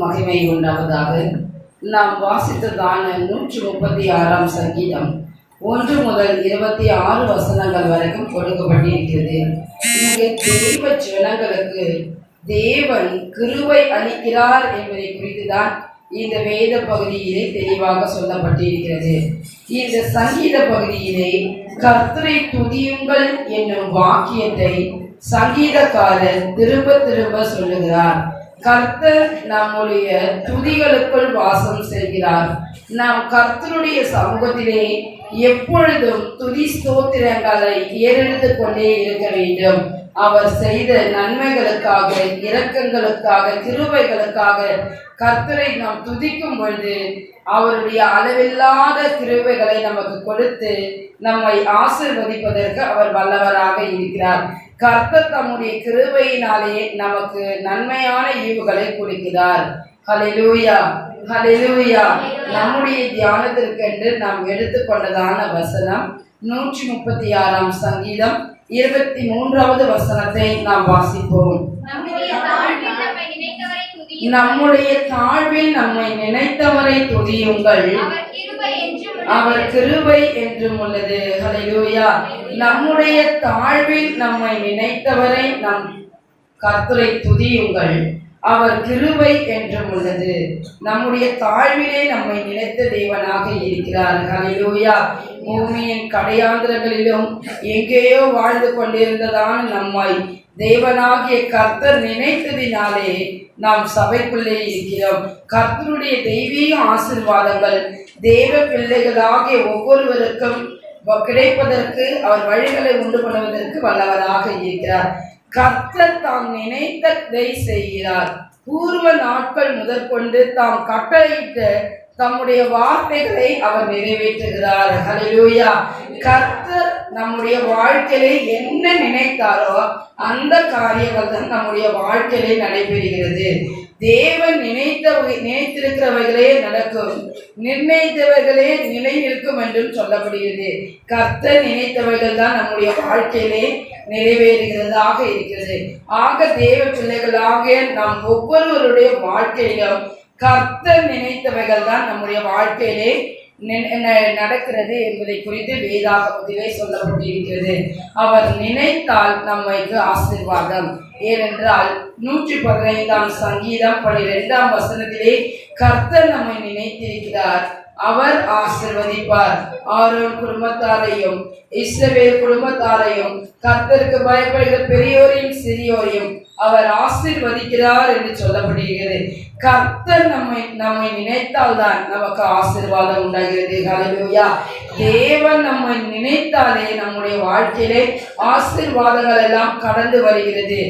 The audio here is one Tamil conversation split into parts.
மகிமை உண்டாவதாக. நாம் வாசித்ததான 136ஆம் சங்கீதம் 1 முதல் 26 வசனங்கள் வரைக்கும் கொடுக்கப்பட்டிருக்கிறது. இங்கே தெய்வ ஜனங்களுக்கு தேவன் கிருபை அளிக்கிறார் என்பதை குறித்துதான் இந்த வேத பகுதியிலே தெளிவாக சொல்லப்பட்டிருக்கிறது. இந்த சங்கீத பகுதியிலே கர்த்தரை துதியுங்கள் என்னும் வாக்கியத்தை சங்கீதக்காரர் திரும்ப திரும்ப சொல்லுகிறார். கர்த்தர் நம்முடைய துதிகளுக்குள் வாசம் செய்கிறார். நாம் கர்த்தருடைய சமூகத்திலே எப்பொழுதும் துதி ஸ்தோத்திரங்களை ஏறெடுத்து கொண்டே இருக்க வேண்டும். அவர் செய்த நன்மைகளுக்காக, இரக்கங்களுக்காக, கிருபைகளுக்காக கர்த்தரை நாம் துதிக்கும் பொழுது அவருடைய அளவில்லாத கிருபைகளை நமக்கு கொடுத்து நம்மை ஆசீர்வதிப்பதற்கு அவர் வல்லவராக இருக்கிறார். கர்த்தர் தம்முடைய கிருபையினாலே நமக்கு நன்மையான ஈவுகளை கொடுக்கிறார். ஹல்லேலூயா, ஹல்லேலூயா. நம்முடைய தியானத்திற்கென்று நாம் எடுத்துக்கொண்டதான வசனம் 136ஆம் சங்கீதம் 23வது வசனத்தை நாம் வாசிப்போம். நம்முடைய தாழ்வில் நம்மை நினைத்தவரை துதியுங்கள், அவர் கிருபை என்றும் உள்ளது. ஹல்லேலூயா. நம்முடைய தாழ்வில் நம்மை நினைத்தவரை நம் கர்த்தரை துதியுங்கள், அவர் கிருபை என்றும் உள்ளது. நம்முடைய தாழ்விலே நம்மை நினைத்த தேவனாக இருக்கிறார். ஹல்லேலூயா. பூமியின் கடையாந்திரங்களிலும் எங்கேயோ வாழ்ந்து கொண்டிருந்ததான நம்மை தேவனாகிய கர்த்தர் நினைத்ததினாலே நாம் சபைக்குள்ளே இருக்கிறோம். கர்த்தருடைய தெய்வீக ஆசீர்வாதங்கள் தேவ பிள்ளைகளாகிய ஒவ்வொருவருக்கும் கிடைப்பதற்கு அவர் வழிகளை உண்டு பண்ணுவதற்கு வல்லவராக இருக்கிறார். கர்த்தர் தாம் நினைத்ததை செய்கிறார். பூர்வ நாட்கள் முதற்கொண்டு தாம் கட்டளையிட்ட தம்முடைய வார்த்தைகளை அவர் நிறைவேற்றுகிறார். ஹல்லேலூயா. கர்த்தர் நம்முடைய வாழ்க்கையிலே என்ன நினைத்தாரோ அந்த காரியங்கள் தான் நம்முடைய வாழ்க்கையிலே நடைபெறுகிறது. தேவன் நினைத்திருக்கிறவைகளே நடக்கும், நிர்ணயித்தவர்களே நிலை நிற்கும் என்றும் சொல்லப்படுகிறது. கர்த்தர் நினைத்தவைகள் தான் நம்முடைய வாழ்க்கையிலே நிறைவேறுகிறதாக இருக்கிறது. ஆக தேவ பிள்ளைகளாக நாம் ஒவ்வொருவருடைய வாழ்க்கையிலும் கர்த்தர் நினைத்தவைகள் தான் நம்முடைய வாழ்க்கையிலே நடக்கிறது என்பதை குறித்து வேதாகமத்திலே சொல்லப்பட்டிருக்கிறது. அவர் நினைத்தால் நம்மைக்கு ஆசீர்வாதம். ஏனென்றால் 115ஆம் சங்கீதம் 12ஆம் வசனத்திலே கர்த்தர் நம்மை நினைத்திருக்கிறார், அவர் ஆசீர்வதிப்பார். ஆரோன் குடும்பத்தாரையும் இஸ்ரவேல் குடும்பத்தாரையும் கர்த்தருக்கு பயப்படுகிற பெரியோரையும் சிறியோரையும் அவர் ஆசீர்வதிக்கிறார் என்று சொல்லப்படுகிறது. கர்த்தர் நம்மை நினைத்தால்தான் நமக்கு ஆசீர்வாதம் உண்டாகிறது. ஹல்லேலூயா. தேவன் நம்மை நினைத்தாலே நம்முடைய வாழ்க்கையிலே ஆசீர்வாதங்கள் எல்லாம் கடந்து வருகிறது.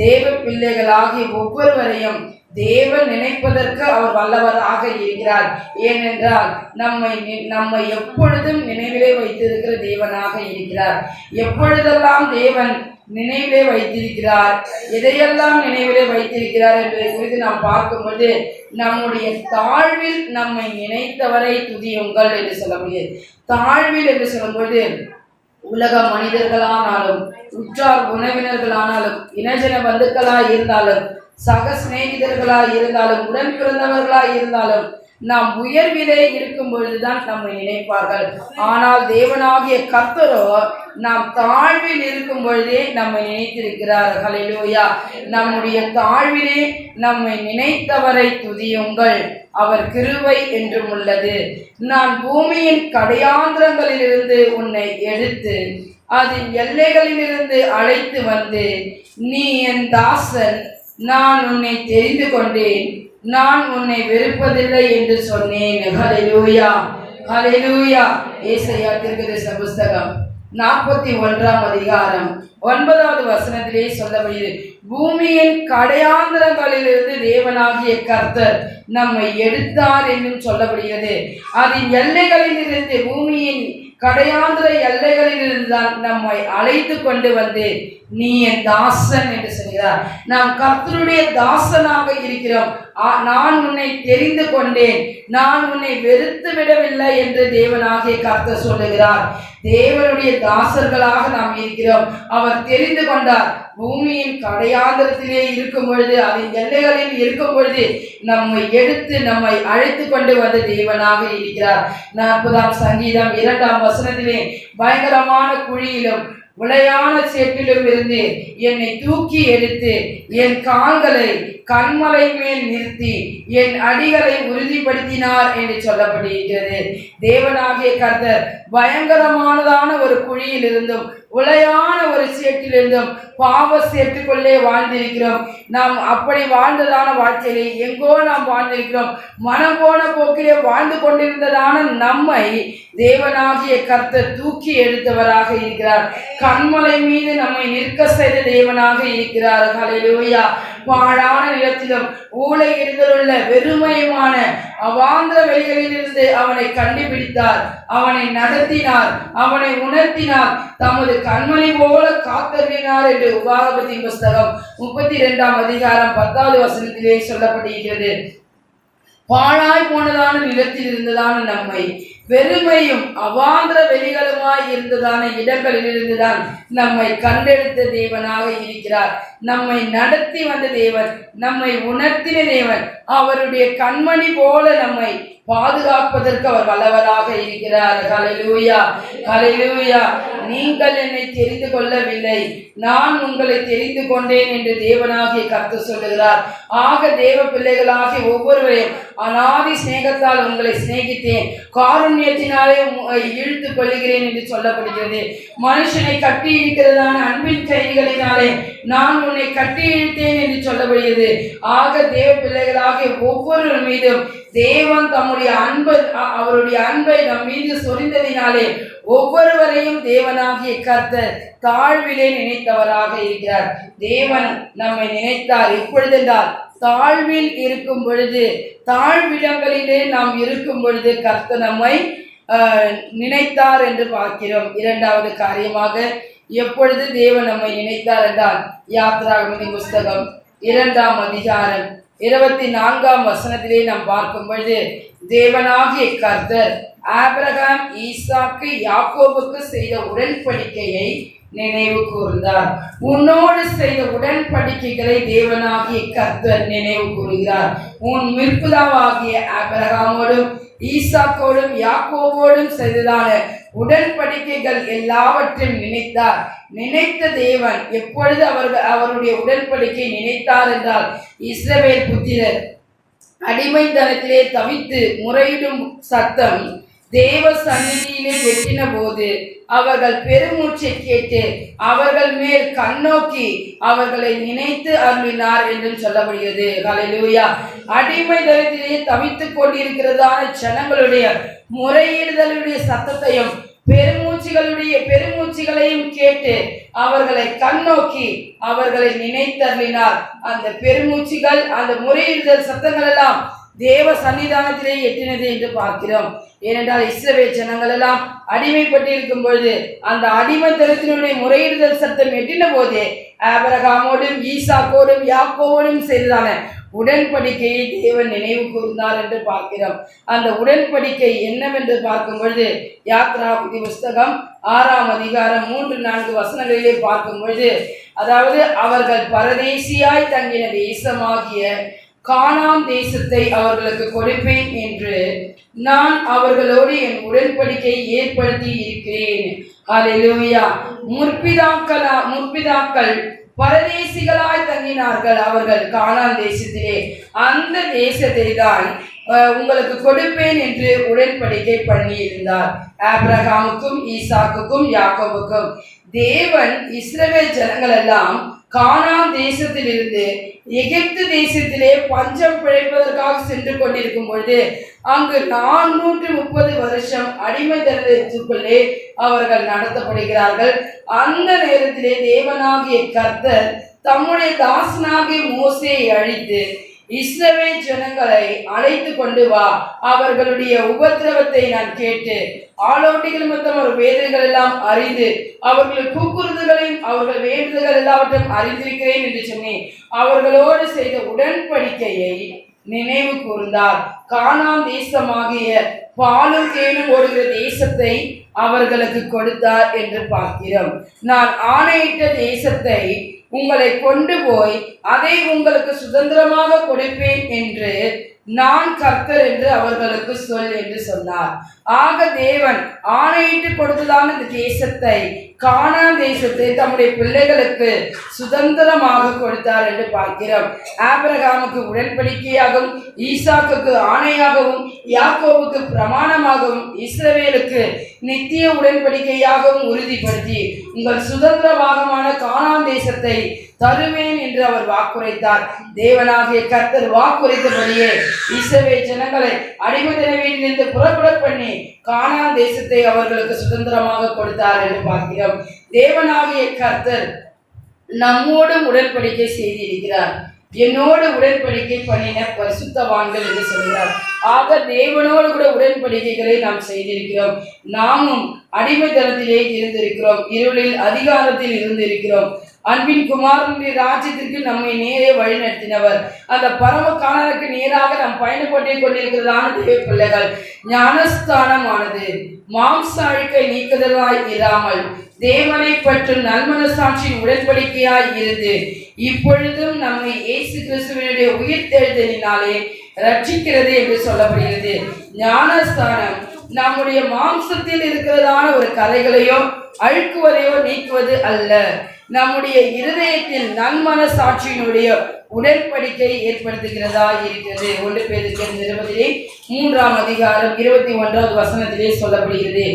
தேவ பிள்ளைகளாகி ஒவ்வொருவரையும் தேவன் நினைப்பதற்கு அவர் வல்லவராக இருக்கிறார். ஏனென்றால் நம்மை எப்பொழுதும் நினைவிலே வைத்திருக்கிற தேவனாக இருக்கிறார். எப்பொழுதெல்லாம் தேவன் நினைவிலே வைத்திருக்கிறார், எதையெல்லாம் நினைவிலே வைத்திருக்கிறார் என்பதை குறித்து நாம் பார்க்கும்போது நம்முடைய தாழ்வில் நம்மை நினைத்தவரை துதியுங்கள் என்று சொல்ல முடியாது. தாழ்வில் என்று சொல்லும்போது உலக மனிதர்களானாலும், உற்றார் உறவினர்களானாலும், இனஜன பந்துக்களாய் இருந்தாலும், சக சிநேகிதர்களாய் இருந்தாலும், உடன் பிறந்தவர்களாய் இருந்தாலும் நாம் உயர்விலே இருக்கும் பொழுதுதான் நம்மை நினைப்பார்கள். ஆனால் தேவனாகிய கர்த்தரோ நாம் தாழ்வில் இருக்கும் பொழுதே நம்மை நினைத்திருக்கிறார். ஹல்லேலூயா. நம்முடைய தாழ்விலே நம்மை நினைத்தவரை துதியுங்கள், அவர் கிருபை என்றும் உள்ளது. நான் பூமியின் கடையாந்திரங்களிலிருந்து உன்னை எடுத்து அதன் எல்லைகளிலிருந்து அழைத்து வந்து நீ என் தாசன், நான் உன்னை தெரிந்து கொண்டேன், நான் உன்னை வெறுப்பதில்லை என்று சொன்னேன். ஹல்லேலூயா, ஹல்லேலூயா. ஏசாயா தீர்க்கதரிசன புஸ்தகம் 41ஆம் அதிகாரம் 9வது வசனத்திலே சொல்லப்படுகிறது, பூமியின் கடையாந்திரங்களிலிருந்து தேவனாகிய கர்த்தர் நம்மை எடுத்தார் என்றும் சொல்லப்படுகிறது. அதன் எல்லைகளிலிருந்து, பூமியின் கடையாந்திர எல்லைகளிலிருந்து தான் நம்மை அழைத்து கொண்டு வந்து நீ என் தாசன் என்று சொல்கிறார். நாம் கர்த்தருடைய தாசனாக இருக்கிறோம். நான் உன்னை தெரிந்து கொண்டேன், நான் உன்னை வெறுத்து விடவில்லை என்று தேவனாகிய கர்த்தர் சொல்லுகிறார். தேவனுடைய தாசர்களாக நாம் இருக்கிறோம். அவர் தெரிந்து கொண்டார். பூமியின் கடையாந்திரத்திலே இருக்கும் பொழுது, அதன் எல்லைகளில் இருக்கும் பொழுது நம்மை எடுத்து நம்மை அழைத்து கொண்டு வந்த தேவனாக இருக்கிறார். 40ஆம் சங்கீதம் 2ஆம் வசனத்திலே, பயங்கரமான குழியிலும் உளையான சேற்றிலும் இருந்து என்னை தூக்கி எடுத்து என் கால்களை கண்மலை மேல் நிறுத்தி என் அடிகளை உறுதிப்படுத்தினார் என்று சொல்லப்படுகிறது. தேவனாகிய கர்த்தர் பயங்கரமானதான ஒரு குழியில் இருந்தும் உளையான ஒரு சேற்றிலிருந்தும் பாவ சேற்றுக்குள்ளே வாழ்ந்திருக்கிறோம். நாம் அப்படி வாழ்ந்ததான வாழ்க்கையிலே எங்கோ நாம் வாழ்ந்திருக்கிறோம். மனம் போன போக்கிலே வாழ்ந்து கொண்டிருந்ததான நம்மை தேவனாகிய கர்த்தர் தூக்கி எடுத்தவராக இருக்கிறார். கண்மலை மீது நம்மை நிற்க செய்த தேவனாக இருக்கிறார். ஹல்லேலூயா. பாழான நிலத்திலும் ஊழையிடுதலுள்ள வெறுமையுமான அவாந்திர வெளிகளிலிருந்து அவனை கண்டுபிடித்தார், அவனை நடத்தினார், அவனை உணர்த்தினார், தமது கண்மணி போல காத்தருளினார் என்று உபாகமத்தின் புஸ்தகம் 32ஆம் அதிகாரம் 10வது வசனத்திலே சொல்லப்படுகிறது. பாழாய் போனதான நிலத்தில் இருந்ததான நம்மை வெறுமையும் அவாந்திர வெளிகளுமாய் இருந்ததான இடங்களில் இருந்துதான் நம்மை கண்டெடுத்த தேவனாக இருக்கிறார். நம்மை நடத்தி வந்த தேவன், நம்மை உணர்த்தின தேவன், அவருடைய கண்மணி போல நம்மை பாதுகாப்பதற்கு அவர் வல்லவராக இருக்கிறார். ஹல்லேலூயா, ஹல்லேலூயா. நீங்கள் என்னை தெரிந்து கொள்ளவில்லை, நான் உங்களை தெரிந்து கொண்டேன் என்று தேவனாகிய கர்த்தர் சொல்லுகிறார். ஆக தேவ பிள்ளைகளாகிய ஒவ்வொருவரையும் அநாதி சிநேகத்தால் உங்களை சிநேகித்தேன், காருண்யத்தினாலே இழுத்து கொள்கிறேன் என்று சொல்லப்படுகிறது. மனுஷனை கட்டி இருக்கிறதான அன்பின் கைகளினாலே நான் உன்னை கட்டி இழுத்தேன் என்று சொல்லப்படுகிறது. ஆக தேவ பிள்ளைகளாகிய ஒவ்வொரு மீதும் தேவன் தம்முடைய அவருடைய அன்பை நம் மீது சொரிந்ததினாலே ஒவ்வொருவரையும் தேவனாகிய கர்த்தர் தாழ்விலே நினைத்தவராக இருக்கிறார். தேவன் நம்மை நினைத்தார் எப்பொழுதென்றால், தாழ்வில் இருக்கும் பொழுது, தாழ்விடங்களிலே நாம் இருக்கும் பொழுது கர்த்தர் நம்மை நினைத்தார் என்று பார்க்கிறோம். இரண்டாவது காரியமாக எப்பொழுது தேவன் நம்மை நினைத்தார் என்றால், யாத்திராகமத்தின் புஸ்தகம் 2ஆம் அதிகாரம் 24ஆம் வசனத்திலே நாம் பார்க்கும் பொழுது, தேவனாகிய கர்த்தர் ஆபிரகாம், ஈசாக்கு, யாக்கோபுக்கு செய்த உடன்படிக்கையை நினைவு கூர்ந்தார். உன்னோடு செய்த உடன்படிக்கைகளை தேவனாகிய கர்த்தர் நினைவு கூறுகிறார். உன் முற்பிதாவாகிய ஆபிரகாமோடும் ஈசாக்கோடும் யாக்கோபோடும் செய்ததான உடன்படிக்கைகள் எல்லாவற்றையும் நினைத்தார். நினைத்த தேவன் எப்பொழுது அவருடைய உடன்படிக்கை நினைத்தார் என்றால், இஸ்ரவேல் புத்திரர் அடிமைத்தனத்திலே தவித்து முறையிடும் சத்தம் தேவ சந்நிதியிலே எட்டின போது அவர்கள் பெருமூச்சை கேட்டு அவர்கள் மேல் கண்ணோக்கி அவர்களை நினைத்து அருளினார் என்றும் சொல்லப்படுகிறது. ஹல்லேலூயா. அடிமைத்தனத்திலே தவித்துக் கொண்டிருக்கிறதான ஜனங்களுடைய முறையிடுதலுடைய சத்தத்தையும் பெருமூச்சுகளையும் கேட்டு அவர்களை கண்ணோக்கி அவர்களை நினைத்தருளினார். அந்த பெருமூச்சுகள், அந்த முறையிடுதல் சத்தங்கள் எல்லாம் தேவ சன்னிதானத்திலே எட்டினது என்று பார்க்கிறோம். ஏனென்றால் இஸ்ரவேல் ஜனங்கள் எல்லாம் அடிமைப்பட்டிருக்கும் பொழுது அந்த அடிமைத்தனத்தினுடைய முறையிடுதல் சத்தம் எட்டின போதே ஆபிரகாமோடும் ஈசாக்கோடும் யாக்கோவோடும் செய்ததான உடன்படிக்கையை தேவன் நினைவு கூர்ந்தார் என்று பார்க்கிறோம். அந்த உடன்படிக்கை என்னவென்று பார்க்கும் பொழுது, யாத்திராகமத்தின் புஸ்தகம் 6ஆம் அதிகாரம் 3-4 வசனங்களிலே பார்க்கும் பொழுது, அதாவது அவர்கள் பரதேசியாய் தங்கின தேசமாகிய கானான் தேசத்தை அவர்களுக்கு கொடுப்பேன் என்று நான் அவர்களோடு என் உடன்படிக்கை ஏற்படுத்தி இருக்கிறேன். ஹல்லேலூயா. முற்பிதாக்கள் பரதேசிகளாய் தங்கினார்கள் அவர்கள் கானான் தேசத்திலே. அந்த தேசத்தை தான் உங்களுக்கு கொடுப்பேன் என்று உடன்படிக்கை பண்ணி இருந்தார் ஆபிரகாமுக்கும் ஈசாக்குக்கும் யாக்கோபுக்கும். தேவன் இஸ்ரவேல் ஜனங்கள் எல்லாம் கானான் தேசத்திலிருந்து எகிப்து தேசத்திலே பஞ்சம் பிழைப்பதற்காக சென்று கொண்டிருக்கும் பொழுது அங்கு 430 வருஷம் அடிமைத்தனத்திற்குள்ளே அவர்கள் நடத்தப்படுகிறார்கள். அந்த நேரத்திலே தேவனாகிய கர்த்தர் தம்முடைய தாசனாகிய மோசேயை அழித்து, இஸ்ரவேல் ஜனங்களை அழைத்து கொண்டு வா, அவர்களுடைய உபத்திரவத்தை நான் கேட்டு ஆலோட்டிகள் மொத்தம் ஒரு வேதனைகள் எல்லாம் அறிந்து அவர்கள் கூக்குறுதல்களையும் அவர்கள் வேண்டுதல்கள் எல்லாவற்றையும் அறிந்திருக்கிறேன் என்று சொன்னேன். அவர்களோடு செய்த உடன்படிக்கையை நினைவு கூர்ந்தார். கானான் தேசமாகிய பாலும் தேனும் ஓடுகிற தேசத்தை அவர்களுக்கு கொடுத்தார் என்று பார்க்கிறோம். நான் ஆணையிட்ட தேசத்தை உங்களை கொண்டு போய் அதை உங்களுக்கு சுதந்திரமாக கொடுப்பேன் என்று நான் கர்த்தர் என்று அவர்களுக்கு சொல் என்று சொன்னார். ஆக தேவன் ஆணையிட்டு கொடுத்ததான இந்த தேசத்தை, கானான் தேசத்தை தம்முடைய பிள்ளைகளுக்கு சுதந்திரமாக கொடுத்தார் என்று பார்க்கிறோம். ஆபிரகாமுக்கு உடன்படிக்கையாகவும், ஈசாக்குக்கு ஆணையாகவும், யாக்கோவுக்கு பிரமாணமாகவும், இஸ்ரவேலுக்கு நித்திய உடன்படிக்கையாகவும் உறுதிப்படுத்தி உங்கள் சுதந்திர பாகமான கானான் தேசத்தை தருவேன் என்று அவர் வாக்குரைத்தார். தேவனாகிய கர்த்தர் வாக்குரைத்தபடியே இஸ்ரவேல் ஜனங்களை அடிமைத்தன வீட்டிலிருந்து புறப்பட பண்ணி கானான் தேசத்தை அவர்களுக்கு சுதந்திரமாக கொடுத்தார் என்று பார்க்கிறோம். தேவனாகிய கர்த்தர் நம்மோடும் உடன்படிக்கை செய்திருக்கிறார். என்னோடு உடன்படிக்கை பண்ணின பரிசுத்தவான்கள் என்று சொல்கிறார். ஆக தேவனோடு கூட உடன்படிக்கைகளை நாம் செய்திருக்கிறோம். நாமும் அடிமைத்தனத்திலே இருந்திருக்கிறோம், இருளில் அதிகாரத்தில் இருந்திருக்கிறோம். அன்பின் குமாரனுடைய ராஜ்யத்திற்கு நம்மை நேரே வழி நடத்தினவர். அந்த பரம காணலுக்கு நேராக நாம் பயணப்பட்டு கொண்டிருக்கிறதான தேவ பிள்ளைகள், ஞானஸ்தானமானது மாம்ச அழுக்கை நீக்குதலாய் இராமல் தேவனை பற்றும் நல்மனசாட்சியின் உடன்படிக்கையாய் இருந்து இப்பொழுதும் நம்மை இயேசு கிறிஸ்துவினுடைய உயிர்த்தெழுதலினாலே ரட்சிக்கிறது என்று சொல்லப்படுகிறது. ஞானஸ்தானம் நம்முடைய மாம்சத்தில் இருக்கிறதான ஒரு கரைகளையோ அழுக்குவதையோ நீக்குவது அல்ல, நம்முடைய இருதயத்தில் நன்மனசாட்சியினுடைய உடன்படிக்கை ஏற்படுத்துகிறதா இருக்கிறது. 1 பேதுரு நிருபத்திலே 3ஆம் அதிகாரம் 21வது வசனத்திலே சொல்லப்படுகிறது.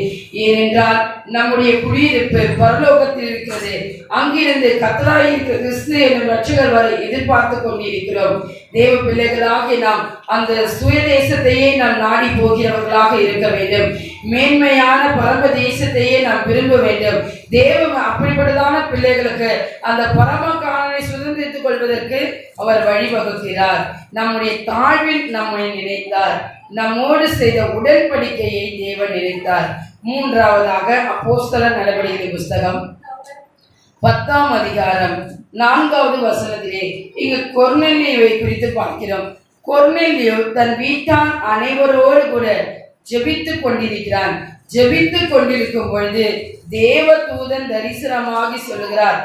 ஏனென்றால் நம்முடைய குடியிருப்பு பரலோகத்தில் இருக்கிறது, அங்கிருந்து கர்த்தராகிய கிறிஸ்து என்னும் இரட்சகர் வரை எதிர்பார்த்து கொண்டிருக்கிறோம். தேவ பிள்ளைகளாகிய நாம் அந்த சுயதேசத்தையே நாம் நாடி போகிறவர்களாக இருக்க வேண்டும். மேன்மையான பரம தேசத்தையே நாம் விரும்ப வேண்டும். தேவன் அப்படிப்பட்டதான பிள்ளைகளுக்கு அந்த பரம காணலை சுதந்திரித்துக் கொள்வதற்கு அவர் வழிவகுக்கிறார். நம்முடைய தாழ்வில் நம்மை நினைத்தார், நம்மோடு செய்த உடன்படிக்கையை தேவன் நினைத்தார். 3ஆவதாக அப்போஸ்தலர் நடவடிக்கைகளின் புஸ்தகம் 10ஆம் அதிகாரம் 4வது வசனத்திலே இங்கு கொர்நேலியுவை குறித்து பார்க்கிறோம். கொர்நேலியு தன் வீட்டார் அனைவரோடு கூட ஜெபித்துக் கொண்டிருக்கிறான். ஜெபித்துக் கொண்டிருக்கும் பொழுது தேவ தூதன் தரிசனமாகி சொல்லுகிறார்,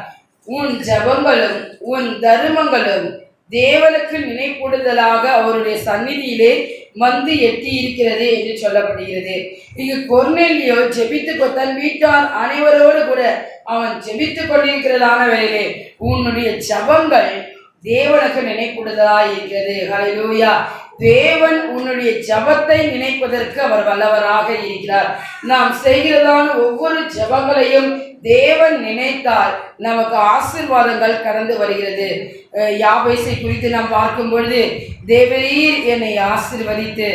உன் ஜெபங்களும் உன் தர்மங்களும் தேவனுக்கு நினைப்புடுதலாக அவருடைய சந்நிதியிலே வந்து எட்டி இருக்கிறது என்று சொல்லப்படுகிறது. இங்கு கொர்நேலியோ தன் வீட்டார் அனைவரோடு கூட அவன் ஜெபித்துக் கொண்டிருக்கிறதான வேளையிலே உன்னுடைய ஜெபங்கள் தேவனுக்கு நினைப்புடுதலாய் இருக்கிறது. ஹல்லேலூயா. தேவன் உன்னுடைய ஜெபத்தை நினைப்பதற்கு அவர் வல்லவராக இருக்கிறார். நாம் செய்கிறதான ஒவ்வொரு ஜெபங்களையும் தேவன் நினைத்தால் நமக்கு ஆசீர்வாதங்கள் கடந்து வருகிறது. யாபேசை குறித்து நாம் பார்க்கும் பொழுது, தேவரீர் என்னை ஆசீர்வதித்து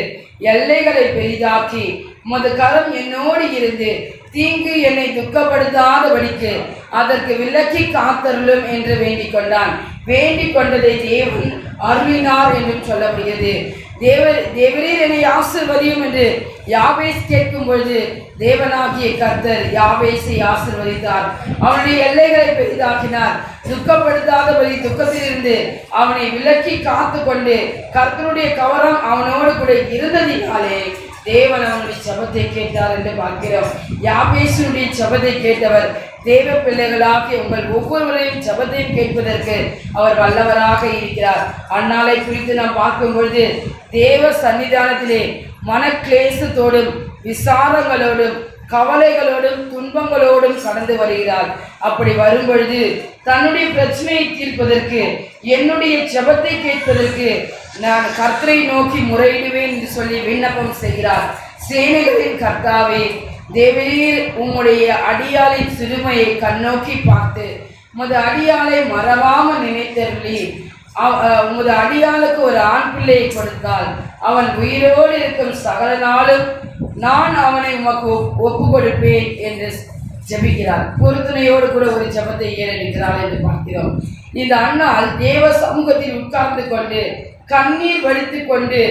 எல்லைகளை பெரிதாக்கி உமது கரம் என்னோடு இருந்து தீங்கு என்னை துக்கப்படுத்தாதபடிக்கு அதற்கு விலக்கி காத்தருளும் என்று வேண்டிக் கொண்டான். வேண்டிக் கொண்டதை தேவன் அருளினார் என்றும் சொல்லப்படுகிறது. தேவரீர் என்னை ஆசீர்வதியும் என்று யாபேஸ் கேட்கும் பொழுது தேவனாகிய கர்த்தர் யாபேசை ஆசீர்வதித்தார். அவனுடைய எல்லைகளை பெரிதாக்கினார். துக்கப்படுத்தாதபடி துக்கத்திலிருந்து அவனை விலக்கி காத்து கொண்டு கர்த்தருடைய கவரம் அவனோடு கூட இருந்ததினாலே தேவன் அவனுடைய ஜெபத்தை கேட்டார் என்று பார்க்கிறோம். யாபேசுடைய ஜெபத்தை கேட்டவர் தேவ பிள்ளைகளாகி உங்கள் ஒவ்வொருவரையும் ஜெபத்தையும் கேட்பதற்கு அவர் வல்லவராக இருக்கிறார். அந்நாளை குறித்து நாம் பார்க்கும் பொழுது தேவ சன்னிதானத்திலே மனக்லேசத்தோடும் விசாரங்களோடும் கவலைகளோடும் துன்பங்களோடும் கடந்து வருகிறார். அப்படி வரும் பொழுது தன்னுடைய பிரச்சனையை தீர்ப்பதற்கு, என்னுடைய ஜெபத்தை கேட்பதற்கு நான் கர்த்தரை நோக்கி முறையிடுவேன் என்று சொல்லி விண்ணப்பம் செய்கிறார். சேனைகளின் கர்த்தாவே, தேவரீர் உம்முடைய அடியாளின் சிறுமையை கண்ணோக்கி பார்த்து உமது அடியாளை மறவாமல் நினைத்தருளி உமது அடியாளுக்கு ஒரு ஆண் பிள்ளையை கொடுத்தால் அவன் உயிரோடு இருக்கும் சகல நாளும் நான் அவனை உமக்கு ஒப்பு கொடுப்பேன் என்று ஜெபிக்கிறார். பொருத்தனையோடு கூட ஒரு ஜெபத்தை ஏறெடுக்கிறாள் என்று பார்க்கிறோம். இந்த அண்ணால் தேவ சமூகத்தில் உட்கார்ந்து கொண்டு கண்ணீர் வடித்து கொண்டு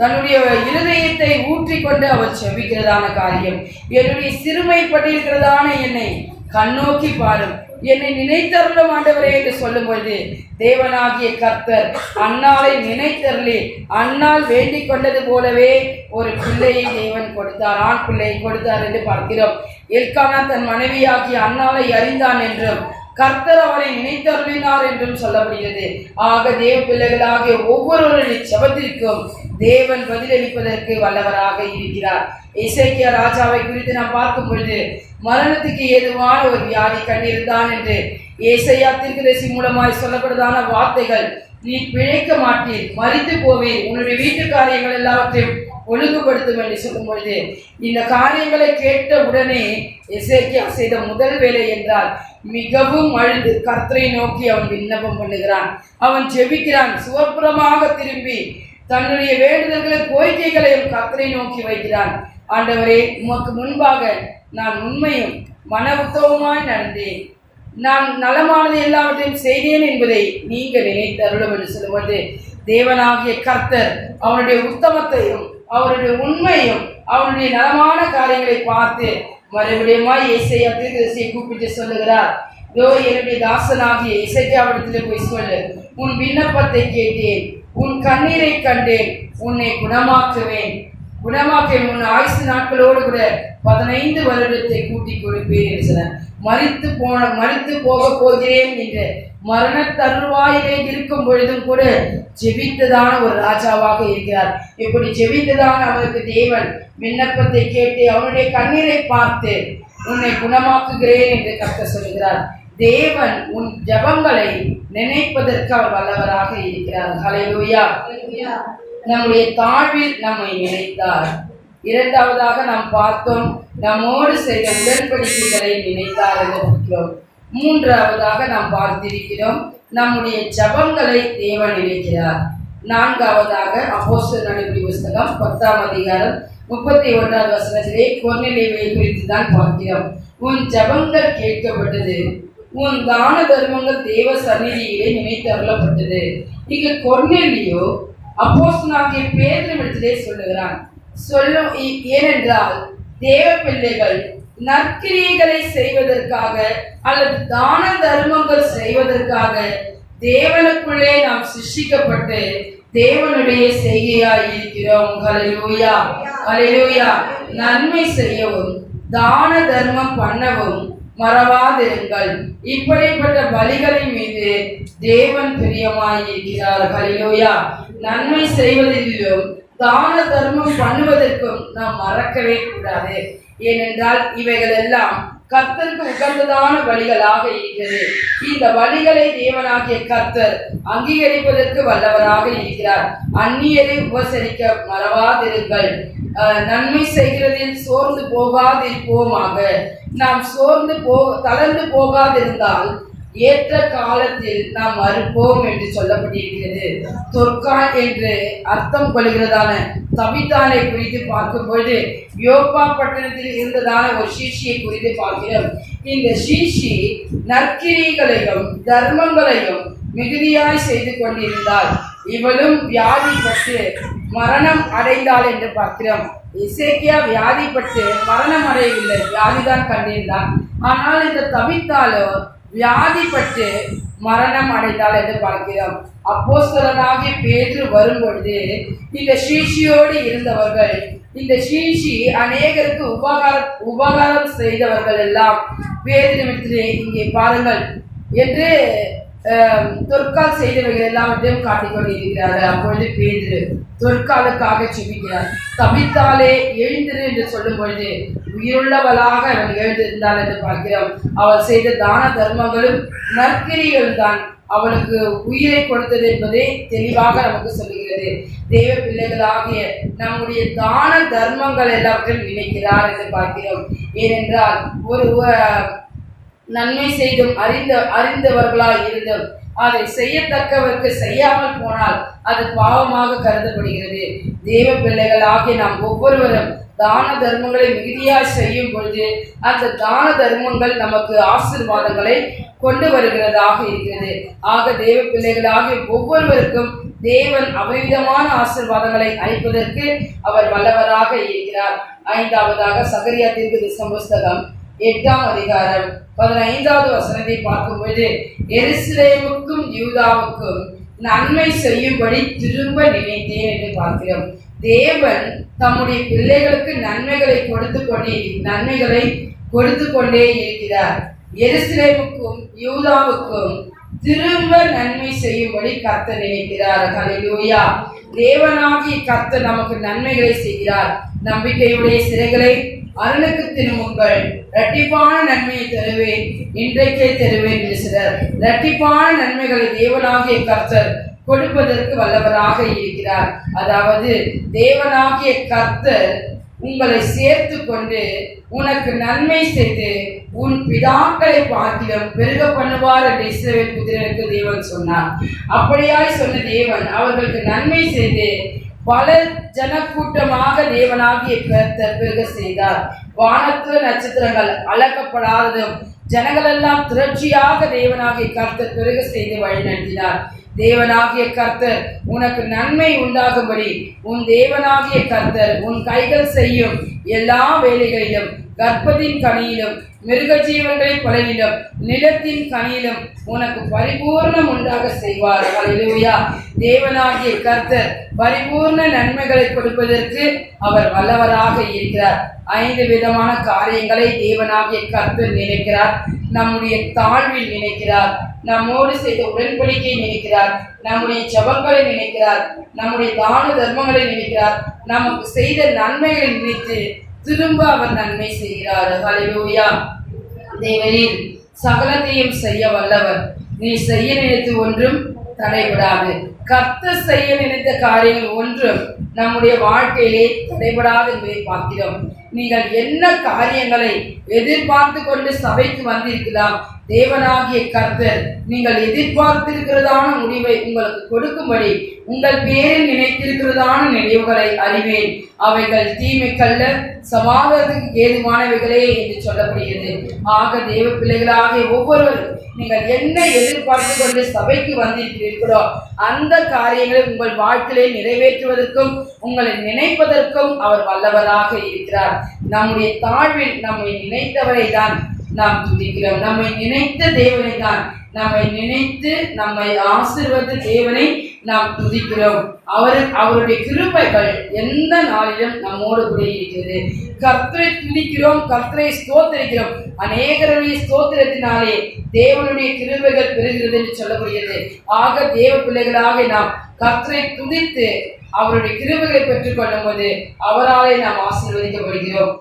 தன்னுடைய இருதயத்தை ஊற்றிக்கொண்டு அவர் ஜெபிக்கிறதான காரியம், என்னுடைய சிறுமைப்பட்டிருக்கிறதான என்னை கண்ணோக்கி பாரும், என்னை நினைத்தருளும் ஆண்டவரே என்று சொல்லும் பொழுது தேவனாகிய கர்த்தர் அன்னாளை நினைத்தருளி அன்னாள் வேண்டிக் கொண்டது போலவே ஒரு பிள்ளையை தேவன் கொடுத்தார், ஆண் பிள்ளையை கொடுத்தார் என்று பார்க்கிறோம். எல்கானா தன் மனைவியாகிய அன்னாளை அறிந்தான் என்றும் கர்த்தர் அவனை நினைத்தருளினார் என்றும் சொல்லப்படுகிறது. ஆக தேவ பிள்ளைகளாகிய ஒவ்வொருவருடைய ஜெபத்திற்கும் தேவன் பதிலளிப்பதற்கு வல்லவராக இருக்கிறார். எசேக்கியா ராஜாவை குறித்து நாம் பார்க்கும் பொழுது மரணத்துக்கு ஏதுவான ஒரு வியாதி கண்டிருந்தான் என்று ஏசாயா தீர்க்கதரிசி மூலமாய் சொல்லப்படுதான வார்த்தைகள், நீ பிழைக்க மாட்டீர், மரித்து போவீர், உன்னுடைய வீட்டு காரியங்கள் எல்லாவற்றையும் ஒழுங்குபடுத்தும் என்று சொல்லும் பொழுது இந்த காரியங்களை கேட்ட உடனே எசேக்கியா செய்த முதல் வேலை என்றால் மிகவும் அழுது கர்த்தரை நோக்கி அவன் விண்ணப்பம் பண்ணுகிறான். அவன் ஜெபிக்கிறான். சுவப்புறமாக திரும்பி தன்னுடைய வேண்டுதல்களை கோரிக்கைகளையும் கர்த்தரை நோக்கி வைக்கிறான். ஆண்டவரே, உமக்கு முன்பாக நான் உண்மையும் மன உத்தவமாய் நடந்தேன், நான் நலமானது எல்லாவற்றையும் செய்தேன் என்பதை நீங்க நினைத்து அருளும் என்று சொல்லுவது தேவனாகிய கர்த்தர் அவனுடைய உத்தமத்தையும் அவருடைய உண்மையும் அவனுடைய நலமான காரியங்களை பார்த்து மறுபடியும் ஏசாயா தீர்க்கதரிசியை கூப்பிட்டு சொல்லுகிறார், இதோ என்னுடைய தாசனாகிய எசேக்கியாவிடத்தில் போய் சொல்லு, உன் விண்ணப்பத்தை கேட்டேன், உன் கண்ணீரை கண்டேன், உன்னை குணமாக்குவேன், உன் ஆயுசு நாட்களோடு கூட 15 வருடத்தை கூட்டி கொடுப்பேன் என்று சொன்னார். மரித்து போக போகிறேன் என்று மரண தருவாயிலே இருக்கும் பொழுதும் கூட ஜெபித்ததான ஒரு ராஜாவாக இருக்கிறார். இப்படி ஜெபித்ததான அவருக்கு தேவன் விண்ணப்பத்தை கேட்டு அவனுடைய கண்ணீரை பார்த்து உன்னை குணமாக்குகிறேன் என்று கர்த்தர் சொல்கிறார். தேவன் உன் ஜெபங்களை நினைப்பதற்கு அவர் வல்லவராக இருக்கிறார். ஹல்லேலூயா. நம்முடைய தாழ்வில் நம்மை நினைத்தார். இரண்டாவதாக நாம் பார்த்தோம், நம்மோடு செய்த உடன்படிக்கைகளை நினைத்தார் என்று பார்க்கிறோம். மூன்றாவதாக நாம் பார்த்திருக்கிறோம், நம்முடைய ஜெபங்களை தேவன் நினைக்கிறார். நான்காவதாக அப்போஸ்தலர் நடவடிக்கை புஸ்தகம் 10ஆம் அதிகாரம் 31வது வசனத்திலே கொர்நேலியுவை குறித்து தான் பார்க்கிறோம். உன் ஜெபங்கள் கேட்கப்பட்டது, உன் தான தர்மங்கள் தேவ சந்நிதியிலே நினைத்தருளப்பட்டது. இங்கு கொர்நேலியு அப்போஸ்தலனாகிய பேதுருவிடத்திலே சொல்லுகிறான். ஏனென்றால் தேவ பிள்ளைகள் நற்கிரியைகளை செய்வதற்காக அல்லது தான தர்மங்கள் செய்வதற்காக தேவனுக்குள்ளே நாம் சிருஷ்டிக்கப்பட்டு தேவனுடைய செய்கையாய் இருக்கிறோம். ஹல்லேலூயா, ஹல்லேலூயா. நன்மை செய்யவும் தான தர்மம் பண்ணவும் மறவாதிருங்கள். இப்படிப்பட்ட பலிகளின் மீது தேவன் பிரியமாய் இருக்கிறார். ஹல்லேலூயா. நன்மை செய்வதிலும் தான தர்மம் பண்ணுவதற்கும் நாம் மறக்கவே கூடாது. ஏனென்றால் இவைகள் எல்லாம் கர்த்தருக்கு உகந்ததான வழிகளாக இருக்கிறது. இந்த வழிகளை தேவனாகிய கர்த்தர் அங்கீகரிப்பதற்கு வல்லவராக இருக்கிறார். அந்நியரை உபசரிக்க மறவாதிருங்கள். நன்மை செய்கிறதில் சோர்ந்து போகாதிருப்போமாக. நாம் தளர்ந்து போகாதிருந்தால் ஏற்ற காலத்தில் நாம் மறுப்போம் என்று சொல்லப்பட்டிருக்கிறது. தொற்கால் என்று அர்த்தம் கொள்கிறதான தபித்தானை குறித்து பார்க்கும்போது யோப்பா பட்டணத்தில் இருந்ததான ஒரு சீஷியை குறித்து பார்க்கிறோம். இந்த சீஷி நற்கிரியைகளையும் தர்மங்களையும் மிகுதியாய் செய்து கொண்டிருந்தால் இவளும் வியாதிப்பட்டு மரணம் அடைந்தாள் என்று பார்க்கிறோம். எசேக்கியா வியாதிப்பட்டு மரணம் அடையவில்லை, வியாதிதான் கண்டிருந்தான். ஆனால் இந்த தபித்தாலோ வியாதிப்பட்டு மரணம் அடைந்தாள் என்று பார்க்கிறோம். அப்போஸ்தலனாகிய பேதுரு வரும்பொழுது இந்த சீஷியோடு இருந்தவர்கள், இந்த சீஷி அநேகருக்கு உபகாரம் செய்தவர்கள் எல்லாம் பேதுருவிடத்திலே இங்கே பாருங்கள் என்று தொற்கால் செய்தவர்கள் எல்லாவற்றையும் காட்டிக்கொண்டிருக்கிறார்கள். அப்பொழுது பேதுரு தொற்காலுக்காக செபிக்கிறார். தபித்தாலே எழுந்திரு என்று சொல்லும் பொழுது உயிருள்ளவளாக அவள் எழுந்திருந்தாள் என்று பார்க்கிறோம். அவள் செய்த தான தர்மங்களும் நற்கிரிகள் தான் அவளுக்கு உயிரை கொடுத்தது என்பதை தெளிவாக நமக்கு சொல்லுகிறது. தேவ பிள்ளைகளாகிய நம்முடைய தான தர்மங்கள் எல்லாவற்றையும் நினைக்கிறார் என்று பார்க்கிறோம். ஏனென்றால் ஒரு நன்மை செய்தும் அறிந்தவர்களாய் இருந்தும் அதை செய்யத்தக்கவருக்கு செய்யாமல் போனால் அது பாவமாக கருதப்படுகிறது. தேவ பிள்ளைகளாகிய நாம் ஒவ்வொருவரும் தான தர்மங்களை மிகுதியாய் செய்யும் பொழுது அந்த தான தர்மங்கள் நமக்கு ஆசீர்வாதங்களை கொண்டு வருகிறதாக இருக்கிறது. ஆக தேவ பிள்ளைகளாகிய ஒவ்வொருவருக்கும் தேவன் அபரிதமான ஆசீர்வாதங்களை அளிப்பதற்கு அவர் வல்லவராக இருக்கிறார். ஐந்தாவதாக சகரியா தீர்க்கதரிசி புஸ்தகம் 8ஆம் அதிகாரம் 15வது வசனத்தை பார்க்கும்போது எருசலேமுக்கும் யூதாவுக்கும் நன்மை செய்யும்படி திரும்ப நினைத்தேன் என்று பார்க்கிறோம். தேவன் தம்முடைய பிள்ளைகளுக்கு நன்மைகளை கொடுத்து கொண்டே இருக்கிறார். எருசலேமுக்கும் யூதாவுக்கும் திரும்ப நன்மை செய்யும்படி கர்த்தர் நினைக்கிறார். ஹல்லேலூயா. தேவனாகிய கர்த்தர் நமக்கு நன்மைகளை செய்கிறார். நம்பிக்கையுடைய சிறைகளை அருளுக்கு திரும்புங்கள், இரட்டிப்பான நன்மையை தருவேன், இன்றைக்கே தருவேன் என்று சிலர் இரட்டிப்பான நன்மைகளை தேவனாகிய கர்த்தர் கொடுப்பதற்கு வல்லவராக இருக்கிறார். அதாவது தேவனாகிய கர்த்தர் உங்களை சேர்த்து கொண்டு உனக்கு நன்மை செய்து உன் பிதாக்களை பார்க்கிலும் பெருக பண்ணுவார் என்று இஸ்ரவேல் புத்திரருக்கு தேவன் சொன்னார். அப்படியாய் சொன்ன தேவன் அவர்களுக்கு நன்மை செய்து பல ஜனக்கூட்டமாக தேவனாகிய கர்த்தர் பெருக செய்தார். வானத்து நட்சத்திரங்கள் அளக்கப்படாததும் ஜனங்கள் எல்லாம் திரட்சியாக தேவனாகிய கர்த்தர் பெருக செய்து வழிநடத்தினார். தேவனாகிய கர்த்தர் உனக்கு நன்மை உண்டாகும்படி உன் தேவனாகிய கர்த்தர் உன் கைகள் செய்யும் எல்லா வேலைகளிலும், கர்ப்பத்தின் கனியிலும், மிருக ஜீவன்களின் பலனிலும், நிலத்தின் கனியிலும் உனக்கு பரிபூர்ணம் உண்டாக செய்வார். ஹல்லேலூயா. தேவனாகிய கர்த்தர் பரிபூர்ண நன்மைகளை கொடுப்பதற்கு அவர் வல்லவராக இருக்கிறார். 5 விதமான காரியங்களை தேவனாகிய கர்த்தர் நினைக்கிறார். நம்முடைய தாழ்வில் நினைக்கிறார், நம்மோடு செய்த உடன்படிக்கை நினைக்கிறார், நம்முடைய ஜெபங்களை நினைக்கிறார், நம்முடைய தான தர்மங்களை நினைக்கிறார், நமக்கு செய்த நன்மைகளை நினைத்து திரும்ப அவர் நன்மை செய்கிறார். ஹல்லேலூயா. தேவரீர் சகலத்தையும் செய்ய வல்லவர். நீ செய்ய நினைத்து ஒன்றும் தடைபடாது. கர்த்தர் செய்ய நினைத்த காரியங்கள் ஒன்றும் நம்முடைய வாழ்க்கையிலே தடைபடாது என்பதை பார்க்கிறோம். நீங்கள் என்ன காரியங்களை எதிர்பார்த்து கொண்டு சபைக்கு வந்திருக்கலாம், தேவனாகிய கர்த்தர் நீங்கள் எதிர்பார்த்திருக்கிறதான முடிவை உங்களுக்கு கொடுக்கும்படி உங்கள் பேரில் நினைத்திருக்கிறதான நினைவுகளை அறிவேன். அவைகள் தீமைக்கல்ல, சமாதானத்துக்கு ஏதுவானவைகளே என்று சொல்லப்படுகிறது. ஆக தேவ பிள்ளைகளாகிய ஒவ்வொருவரும் நீங்கள் என்ன எதிர்பார்த்து கொண்டு சபைக்கு வந்திருக்கிறீர்களோ அந்த காரியங்களை உங்கள் வாழ்க்கையை நிறைவேற்றுவதற்கும் உங்களை நினைப்பதற்கும் அவர் வல்லவராக இருக்கிறார். நம்முடைய தாழ்வில் நம்மை நினைத்தவரை தான் நாம் துதிக்கிறோம். நம்மை நினைத்த தேவனை தான், நம்மை நினைத்து நம்மை ஆசீர்வதித்த தேவனை நாம் துதிக்கிறோம். அவருடைய கிருபைகள் எந்த நாளிலும் நம்மோடு கூட இருக்கிறது. கர்த்தரை துதிக்கிறோம், கர்த்தரை ஸ்தோத்திரிக்கிறோம். அநேகருடைய ஸ்தோத்திரத்தினாலே தேவனுடைய கிருபைகள் பெறுகிறது என்று சொல்லப்படுகிறது. ஆக தேவ பிள்ளைகளாக நாம் கர்த்தரை துதித்து அவருடைய கிருபைகளை பெற்றுக் கொள்ளும் போது அவராலே நாம் ஆசீர்வதிக்கப்படுகிறோம்.